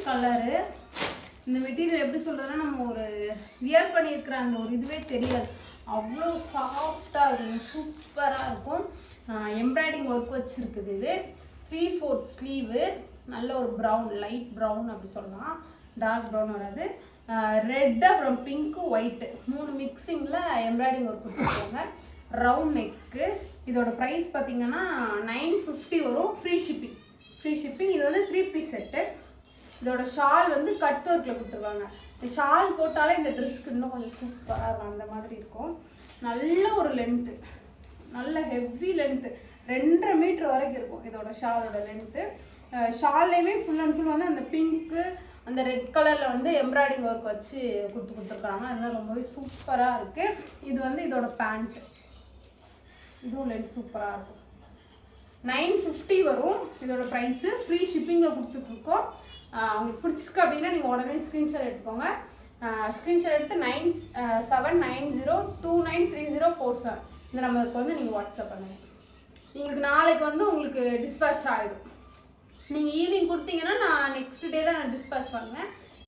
Colour. இந்த material எப்படி சொல்கிறதுனா நம்ம ஒரு வியர் பண்ணியிருக்கிற அந்த ஒரு இதுவே தெரியாது, அவ்வளோ சாஃப்டாக இருக்கும், சூப்பராக இருக்கும். எம்ப்ராய்டிங் ஒர்க் வச்சுருக்குது. இது 3/4 ஸ்லீவு, நல்ல ஒரு ப்ரௌன், லைட் ப்ரௌன் அப்படி சொல்லலாம், டார்க் ப்ரௌன் வராது. ரெட்டு அப்புறம் பிங்க்கு ஒயிட்டு 3 மிக்சிங்கில் எம்ப்ராய்டிங் ஒர்க் கொடுத்துருக்காங்க. Round neck. இதோட ப்ரைஸ் பார்த்தீங்கன்னா 950 வரும், ஃப்ரீ ஷிப்பிங். இது வந்து 3 பீஸ் செட்டு. இதோட ஷால் வந்து கட் ஒர்க்கில் கொடுத்துருவாங்க. இந்த ஷால் போட்டாலே இந்த ட்ரெஸ்க்கு இன்னும் கொஞ்சம் சூப்பராக இருக்கும், அந்த மாதிரி இருக்கும். நல்ல ஒரு லென்த்து, நல்ல ஹெவி லென்த்து, 2.5 மீட்டர் வரைக்கும் இருக்கும் இதோட ஷாலோட லென்த்து. ஷால்லையுமே ஃபுல் அண்ட் ஃபுல் வந்து அந்த பிங்க்கு அந்த ரெட் கலரில் வந்து எம்ப்ராய்டிங் ஒர்க் வச்சு கொடுத்துருக்காங்க. அதனால் ரொம்பவே சூப்பராக இருக்குது. இது வந்து இதோட பேண்ட்டு, இதுவும் லென்த் சூப்பராக இருக்கும். 950 வரும் இதோட ப்ரைஸு. ஃப்ரீ ஷிப்பிங்கில் கொடுத்துட்ருக்கோம். உங்களுக்கு பிடிச்சிருக்கு அப்படின்னா நீங்கள் உடனே ஸ்க்ரீன்ஷாட் எடுத்துக்கோங்க. ஸ்க்ரீன்ஷாட் எடுத்து 9790293047 இந்த நம்பருக்கு வந்து நீங்கள் வாட்ஸ்அப் பண்ணுங்கள். உங்களுக்கு நாளைக்கு வந்து உங்களுக்கு டிஸ்பேட்ச் ஆகிடும். நீங்கள் ஈவினிங் கொடுத்தீங்கன்னா நான் நெக்ஸ்ட் டே தான் நான் டிஸ்பேட்ச் பண்ணுவேன்.